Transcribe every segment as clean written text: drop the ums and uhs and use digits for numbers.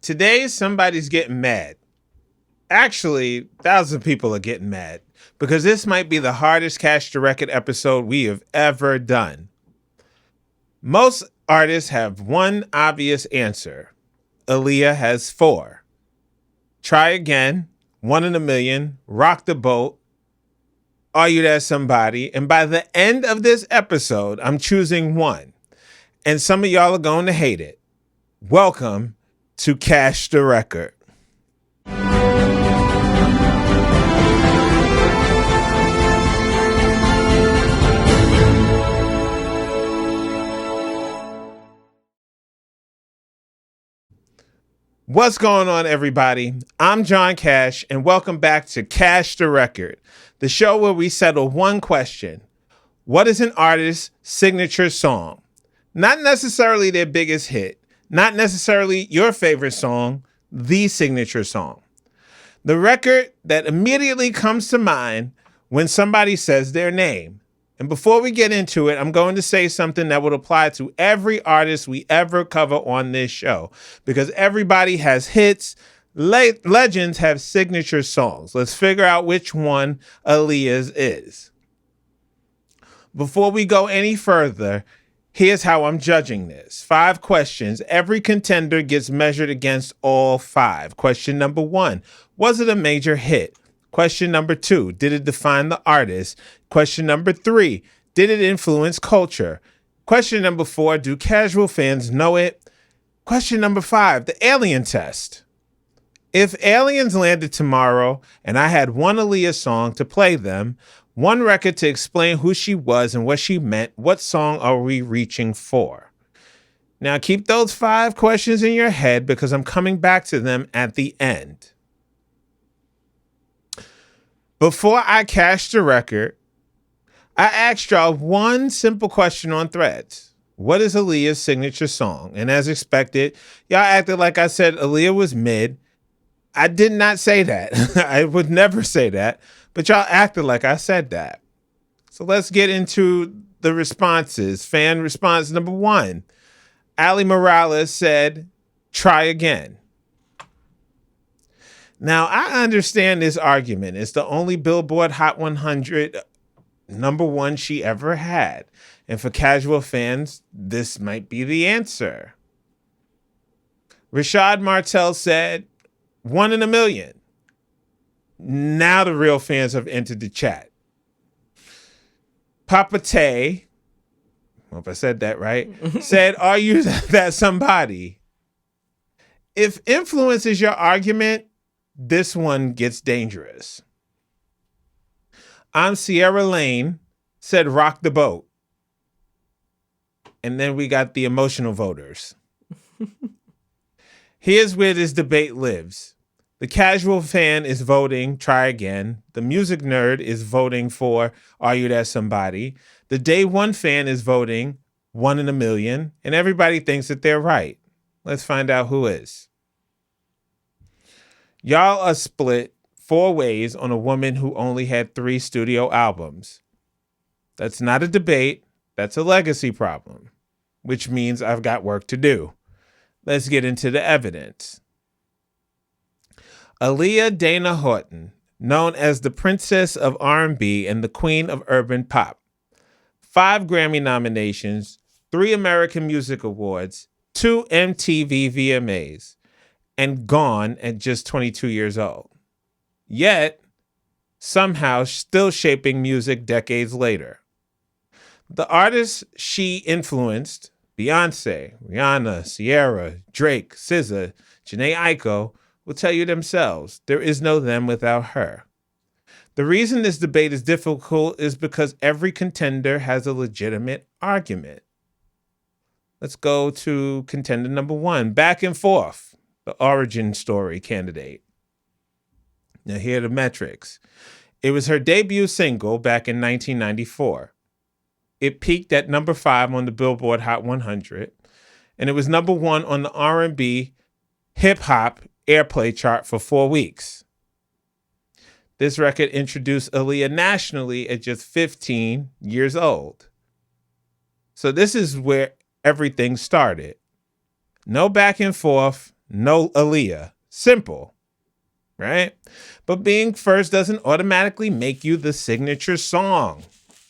Today, somebody's getting mad. Actually, thousands of people are getting mad because this might be the hardest Cash the Record episode we have ever done. Most artists have one obvious answer. Aaliyah has 4. Try Again, 1 in a Million, Rock the Boat, Are You That Somebody? And by the end of this episode, I'm choosing one. And some of y'all are going to hate it. Welcome to Cash the Record. What's going on, everybody? I'm John Cash, and welcome back to Cash the Record, the show where we settle one question. What is an artist's signature song? Not necessarily their biggest hit, not necessarily your favorite song, the signature song. The record that immediately comes to mind when somebody says their name. And before we get into it, I'm going to say something that would apply to every artist we ever cover on this show, because everybody has hits. Legends have signature songs. Let's figure out which one Aaliyah's is. Before we go any further, here's how I'm judging this. 5 questions. Every contender gets measured against all 5. Question number 1, was it a major hit? Question number 2, did it define the artist? Question number 3, did it influence culture? Question number 4, do casual fans know it? Question number 5, the alien test. If aliens landed tomorrow and I had one Aaliyah song to play them, one record to explain who she was and what she meant, what song are we reaching for? Now keep those 5 questions in your head because I'm coming back to them at the end. Before I cash the record, I asked y'all one simple question on Threads. What is Aaliyah's signature song? And as expected, y'all acted like I said Aaliyah was mid. I did not say that. I would never say that. But y'all acted like I said that. So let's get into the responses. Fan response number 1. Ali Morales said, try again. Now, I understand this argument. It's the only Billboard Hot 100 number 1 she ever had. And for casual fans, this might be the answer. Rashad Martell said, 1 in a Million. Now the real fans have entered the chat. Papa Tay, hope I said that right, said, are you that somebody? If influence is your argument, this one gets dangerous. I'm Sierra Lane, said rock the boat. And then we got the emotional voters. Here's where this debate lives. The casual fan is voting, try again. The music nerd is voting for, are you that somebody? The day one fan is voting, 1 in a Million. And everybody thinks that they're right. Let's find out who is. Y'all are split 4 ways on a woman who only had 3 studio albums. That's not a debate. That's a legacy problem, which means I've got work to do. Let's get into the evidence. Aaliyah Dana Horton, known as the Princess of R&B and the Queen of Urban Pop. 5 Grammy nominations, 3 American Music Awards, 2 MTV VMAs, and gone at just 22 years old. Yet, somehow still shaping music decades later. The artists she influenced, Beyonce, Rihanna, Ciara, Drake, SZA, Jhené Aiko, will tell you themselves, there is no them without her. The reason this debate is difficult is because every contender has a legitimate argument. Let's go to contender number 1, Back and Forth, the origin story candidate. Now here are the metrics. It was her debut single back in 1994. It peaked at number 5 on the Billboard Hot 100, and it was number 1 on the R&B hip hop airplay chart for 4 weeks. This record introduced Aaliyah nationally at just 15 years old. So this is where everything started. No back and forth, no Aaliyah. Simple, right? But being first doesn't automatically make you the signature song.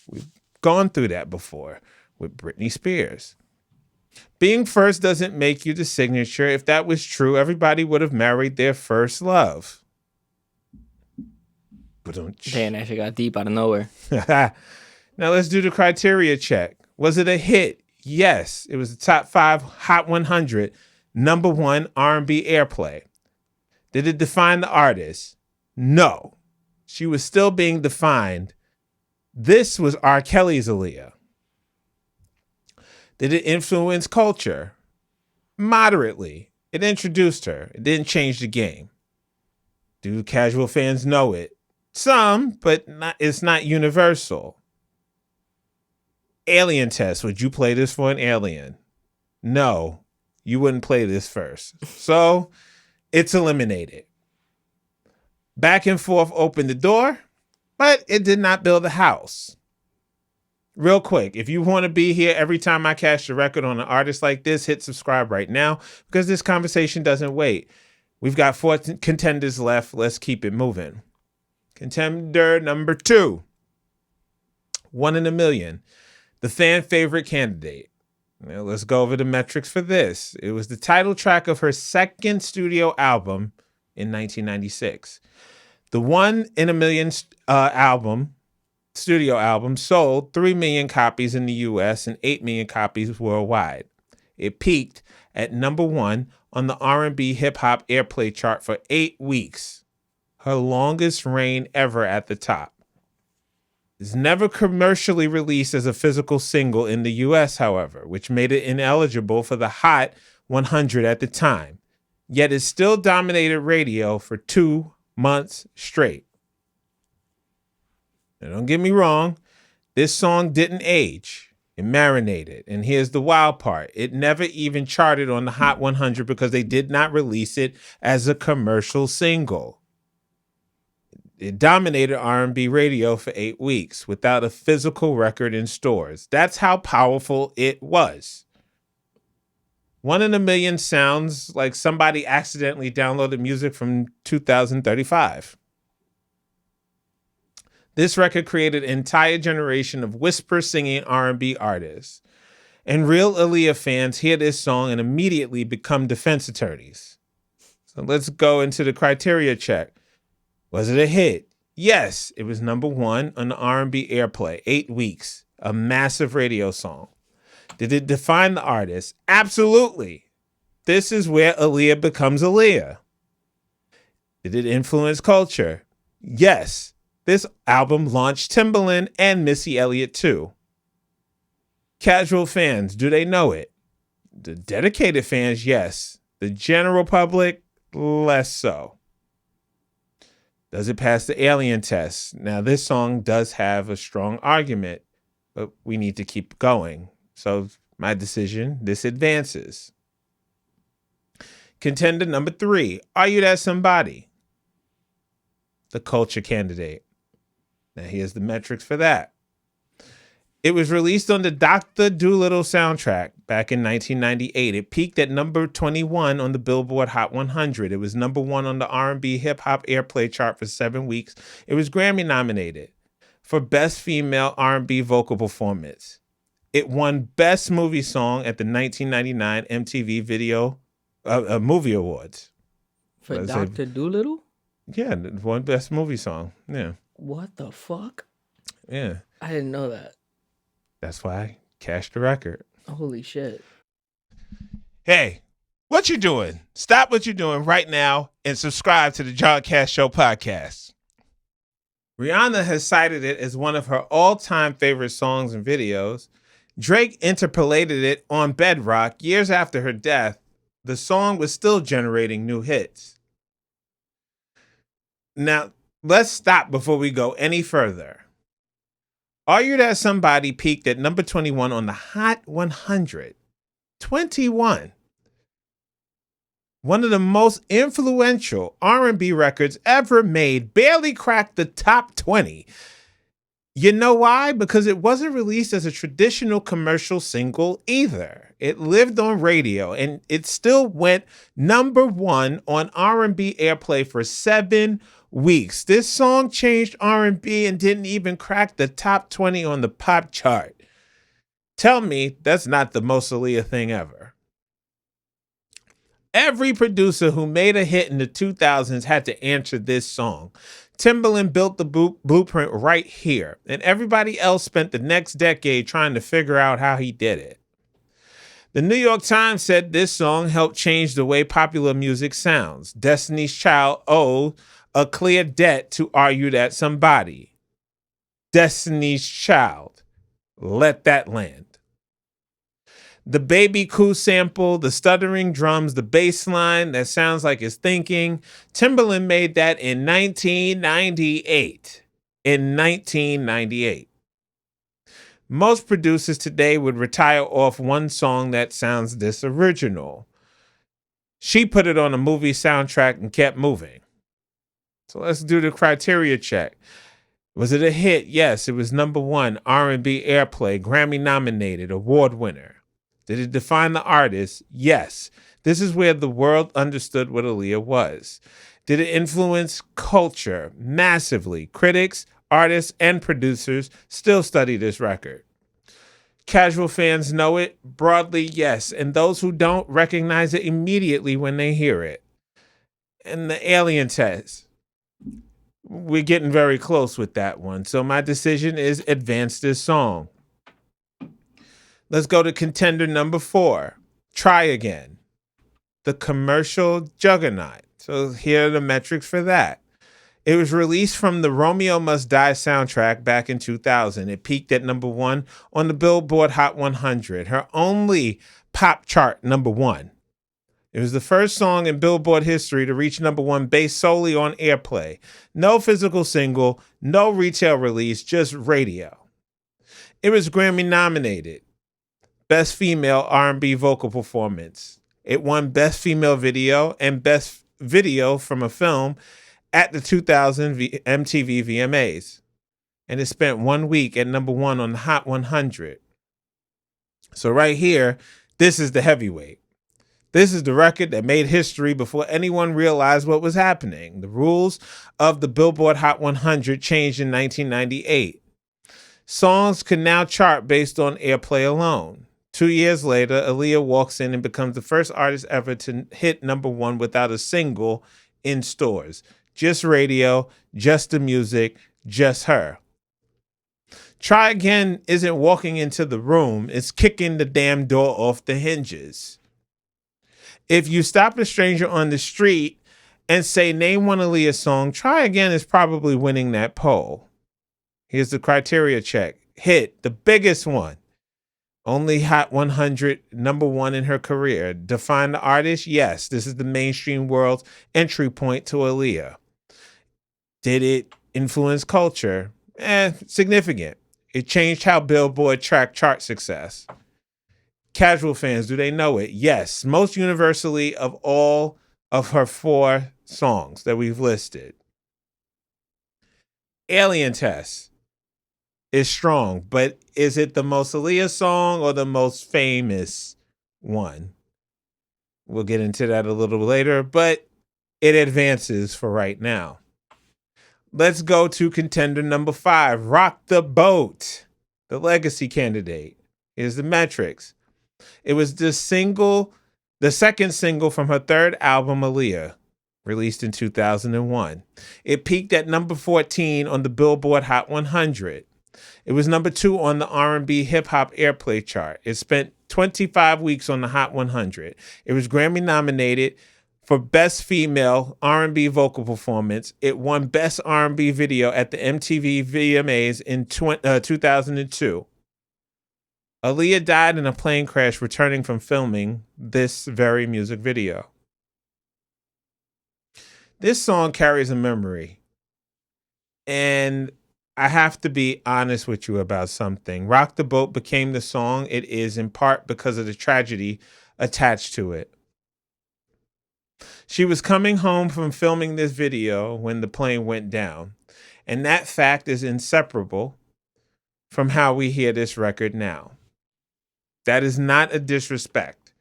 We've gone through that before with Britney Spears. Being first doesn't make you the signature. If that was true, everybody would have married their first love. Damn, that shit got deep out of nowhere. Now let's do the criteria check. Was it a hit? Yes. It was the top 5 Hot 100, number 1 R&B airplay. Did it define the artist? No. She was still being defined. This was R. Kelly's Aaliyah. Did it influence culture? Moderately. It introduced her. It didn't change the game. Do casual fans know it? Some, but it's not universal. Alien test. Would you play this for an alien? No, you wouldn't play this first. So it's eliminated. Back and forth opened the door, but it did not build a house. Real quick, if you want to be here every time I cash the record on an artist like this, hit subscribe right now because this conversation doesn't wait. We've got 4 contenders left. Let's keep it moving. Contender number 2, 1 in a Million, the fan favorite candidate. Now let's go over the metrics for this. It was the title track of her second studio album in 1996. The 1 in a Million studio album sold 3 million copies in the US and 8 million copies worldwide. It peaked at number 1 on the R&B hip hop airplay chart for 8 weeks. Her longest reign ever at the top. It's never commercially released as a physical single in the US, however, which made it ineligible for the Hot 100 at the time. Yet it still dominated radio for 2 months straight. Now, don't get me wrong, this song didn't age. It marinated. And here's the wild part. It never even charted on the Hot 100 because they did not release it as a commercial single. It dominated R&B radio for 8 weeks without a physical record in stores. That's how powerful it was. 1 in a Million sounds like somebody accidentally downloaded music from 2035. This record created an entire generation of whisper singing R&B artists. And real Aaliyah fans hear this song and immediately become defense attorneys. So let's go into the criteria check. Was it a hit? Yes, it was number 1 on the R&B airplay, 8 weeks, a massive radio song. Did it define the artist? Absolutely. This is where Aaliyah becomes Aaliyah. Did it influence culture? Yes. This album launched Timbaland and Missy Elliott too. Casual fans, do they know it? The dedicated fans, yes. The general public, less so. Does it pass the alien test? Now, this song does have a strong argument, but we need to keep going. So, my decision, this advances. Contender number 3, Are You That Somebody? The culture candidate. Now, here's the metrics for that. It was released on the Dr. Dolittle soundtrack back in 1998. It peaked at number 21 on the Billboard Hot 100. It was number 1 on the R&B hip hop airplay chart for 7 weeks. It was Grammy nominated for Best Female R&B Vocal Performance. It won Best Movie Song at the 1999 MTV Movie Awards. For Dr. Dolittle? Yeah, it won Best Movie Song. Yeah. What the fuck? Yeah. I didn't know that. That's why I cashed the record. Holy shit. Hey, what you doing? Stop what you're doing right now and subscribe to the John Cash Show podcast. Rihanna has cited it as one of her all-time favorite songs and videos. Drake interpolated it on Bedrock years after her death. The song was still generating new hits. Now, let's stop before we go any further. Are You That Somebody peaked at number 21 on the Hot 100. 21. One of the most influential R&B records ever made, barely cracked the top 20. You know why? Because it wasn't released as a traditional commercial single either. It lived on radio and it still went number one on R&B airplay for 7 weeks. This song changed R&B and didn't even crack the top 20 on the pop chart. Tell me that's not the most Aaliyah thing ever. Every producer who made a hit in the 2000s had to answer this song. Timbaland built the blueprint right here, and everybody else spent the next decade trying to figure out how he did it. The New York Times said this song helped change the way popular music sounds. Destiny's Child owed a clear debt to Are You That Somebody? Destiny's Child. Let that land. The Baby Coo sample, the stuttering drums, the bass line that sounds like it's thinking. Timbaland made that in 1998. In 1998. Most producers today would retire off one song that sounds this original. She put it on a movie soundtrack and kept moving. So let's do the criteria check. Was it a hit? Yes, it was number one, R&B airplay, Grammy nominated, award winner. Did it define the artist? Yes. This is where the world understood what Aaliyah was. Did it influence culture? Massively. Critics, artists, and producers still study this record. Casual fans know it? Broadly, yes. And those who don't recognize it immediately when they hear it. And the alien test. We're getting very close with that one. So my decision is advance this song. Let's go to contender number 4. Try Again. The commercial juggernaut. So here are the metrics for that. It was released from the Romeo Must Die soundtrack back in 2000. It peaked at number 1 on the Billboard Hot 100, her only pop chart number 1. It was the first song in Billboard history to reach number 1 based solely on airplay. No physical single, no retail release, just radio. It was Grammy nominated. Best Female R&B Vocal Performance. It won Best Female Video and Best Video from a Film at the 2000 MTV VMAs. And it spent 1 week at number 1 on the Hot 100. So right here, this is the heavyweight. This is the record that made history before anyone realized what was happening. The rules of the Billboard Hot 100 changed in 1998. Songs could now chart based on airplay alone. 2 years later, Aaliyah walks in and becomes the first artist ever to hit number 1 without a single in stores. Just radio, just the music, just her. Try Again isn't walking into the room, it's kicking the damn door off the hinges. If you stop a stranger on the street and say, name one Aaliyah song, Try Again is probably winning that poll. Here's the criteria check. Hit, the biggest one. Only Hot 100, number 1 in her career. Define the artist? Yes, this is the mainstream world's entry point to Aaliyah. Did it influence culture? Significant. It changed how Billboard tracked chart success. Casual fans, do they know it? Yes, most universally of all of her 4 songs that we've listed. Alien Test is strong, but is it the most Aaliyah song or the most famous one? We'll get into that a little later, but it advances for right now. Let's go to contender number 5, Rock the Boat, the legacy candidate. Here's the metrics. It was the second single from her third album, Aaliyah, released in 2001. It peaked at number 14 on the Billboard Hot 100. It was number 2 on the R&B hip hop airplay chart. It spent 25 weeks on the Hot 100. It was Grammy nominated for Best Female R&B Vocal Performance. It won Best R&B Video at the MTV VMAs in 2002. Aaliyah died in a plane crash returning from filming this very music video. This song carries a memory. And I have to be honest with you about something. Rock the Boat became the song it is in part because of the tragedy attached to it. She was coming home from filming this video when the plane went down. And that fact is inseparable from how we hear this record now. That is not a disrespect.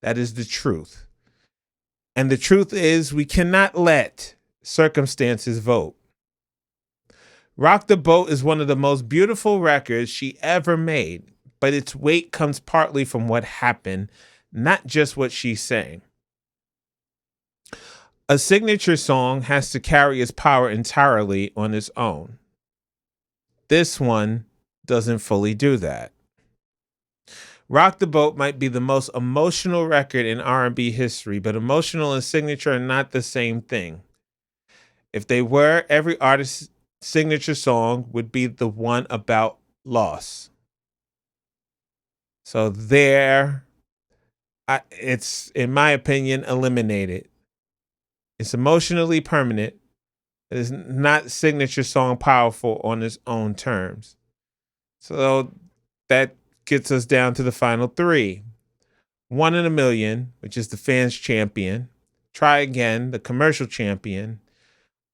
That is the truth. And the truth is, we cannot let circumstances vote. Rock the Boat is one of the most beautiful records she ever made, but its weight comes partly from what happened, not just what she sang. A signature song has to carry its power entirely on its own. This one doesn't fully do that. Rock the Boat might be the most emotional record in R&B history, but emotional and signature are not the same thing. If they were, every artist's signature song would be the one about loss. So it's, in my opinion, eliminated. It's emotionally permanent. It is not signature song powerful on its own terms. So that gets us down to the final three. 1 in a Million, which is the fans' champion. Try Again, the commercial champion.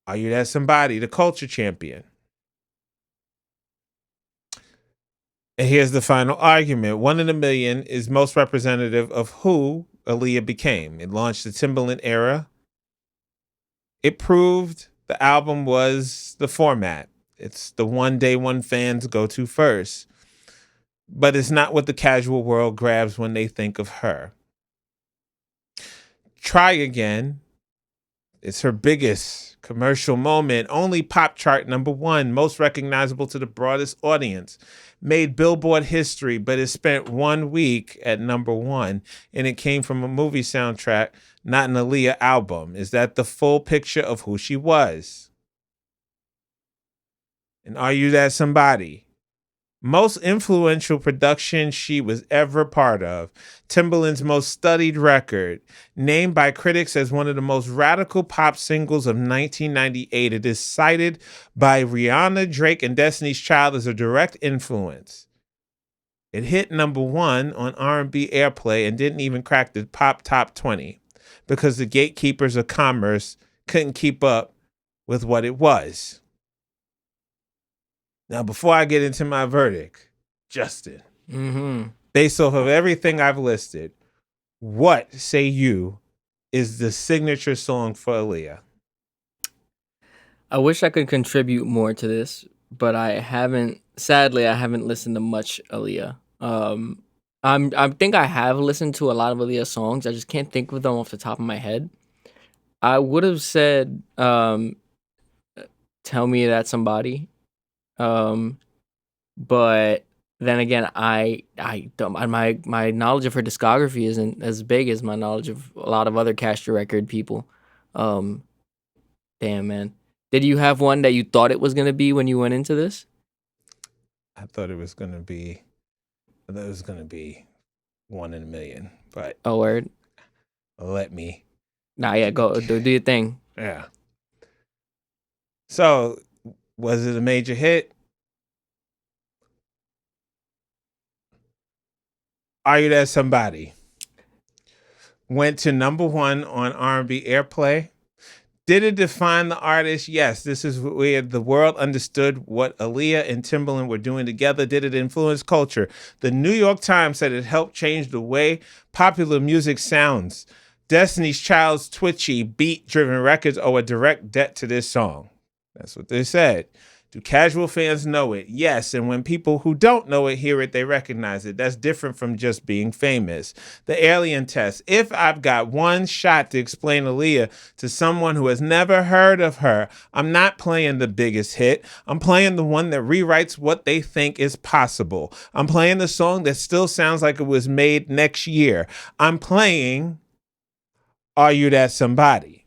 Are You That Somebody, the culture champion. And here's the final argument. 1 in a Million is most representative of who Aaliyah became. It launched the Timbaland era. It proved the album was the format. It's the one day one fans go to first. But it's not what the casual world grabs when they think of her. Try Again. It's her biggest commercial moment. Only pop chart #1, most recognizable to the broadest audience. Made Billboard history, but it spent 1 week at #1, and it came from a movie soundtrack, not an Aaliyah album. Is that the full picture of who she was? And Are You That Somebody? Most influential production she was ever part of. Timbaland's most studied record. Named by critics as one of the most radical pop singles of 1998. It is cited by Rihanna, Drake, and Destiny's Child as a direct influence. It hit #1 on R&B airplay and didn't even crack the pop top 20 because the gatekeepers of commerce couldn't keep up with what it was. Now, before I get into my verdict, Justin, based off of everything I've listed, what say you is the signature song for Aaliyah? I wish I could contribute more to this, but I haven't listened to much Aaliyah. I think I have listened to a lot of Aaliyah songs. I just can't think of them off the top of my head. I would have said Tell Me That Somebody. But then again, I don't, my knowledge of her discography isn't as big as my knowledge of a lot of other Cash the Record people. Damn, man. Did you have one that you thought it was gonna be when you went into this? I thought it was gonna be 1 in a Million, but Oh, word. let me. Nah, yeah, go do your thing. Yeah. So, was it a major hit? Are You That Somebody? Went to #1 on R&B airplay. Did it define the artist? Yes. This is where the world understood what Aaliyah and Timbaland were doing together. Did it influence culture? The New York Times said it helped change the way popular music sounds. Destiny's Child's twitchy, beat-driven records owe a direct debt to this song. That's what they said. Do casual fans know it? Yes, and when people who don't know it hear it, they recognize it. That's different from just being famous. The alien test. If I've got one shot to explain Aaliyah to someone who has never heard of her, I'm not playing the biggest hit. I'm playing the one that rewrites what they think is possible. I'm playing the song that still sounds like it was made next year. I'm playing Are You That Somebody?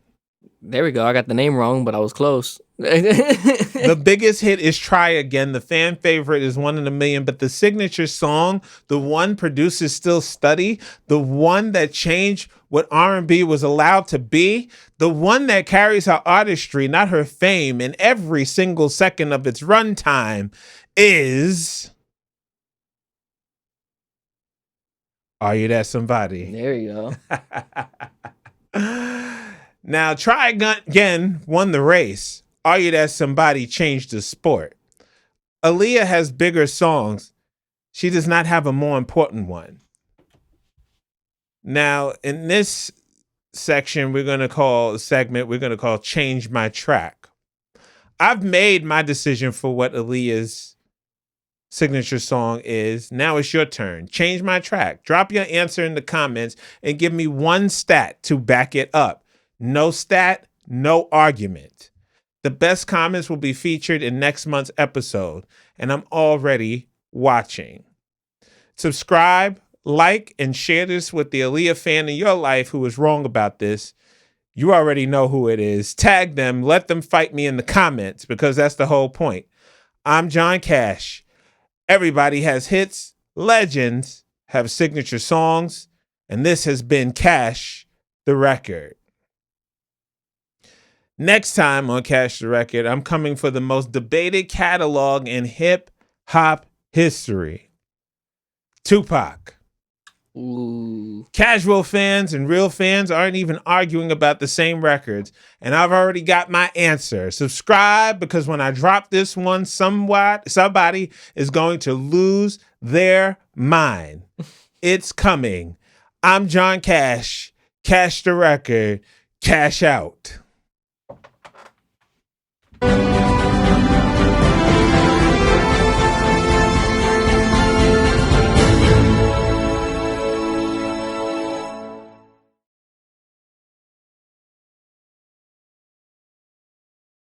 There we go. I got the name wrong, but I was close. The biggest hit is Try Again. The fan favorite is 1 in a Million, but the signature song, the one producers still study, the one that changed what R&B was allowed to be, the one that carries her artistry, not her fame, in every single second of its runtime is Are You That Somebody? There you go. Now, Try Again won the race. Are You That Somebody changed the sport. Aaliyah has bigger songs. She does not have a more important one. Now, in this segment, we're going to call Change My Track. I've made my decision for what Aaliyah's signature song is. Now it's your turn. Change my track. Drop your answer in the comments and give me one stat to back it up. No stat, no argument. The best comments will be featured in next month's episode, and I'm already watching. Subscribe, like, and share this with the Aaliyah fan in your life who is wrong about this. You already know who it is. Tag them. Let them fight me in the comments because that's the whole point. I'm John Cash. Everybody has hits. Legends have signature songs. And this has been Cash the Record. Next time on Cash the Record, I'm coming for the most debated catalog in hip hop history. Tupac. Ooh. Casual fans and real fans aren't even arguing about the same records, and I've already got my answer. Subscribe, because when I drop this one, somebody is going to lose their mind. It's coming. I'm John Cash. Cash the Record. Cash out.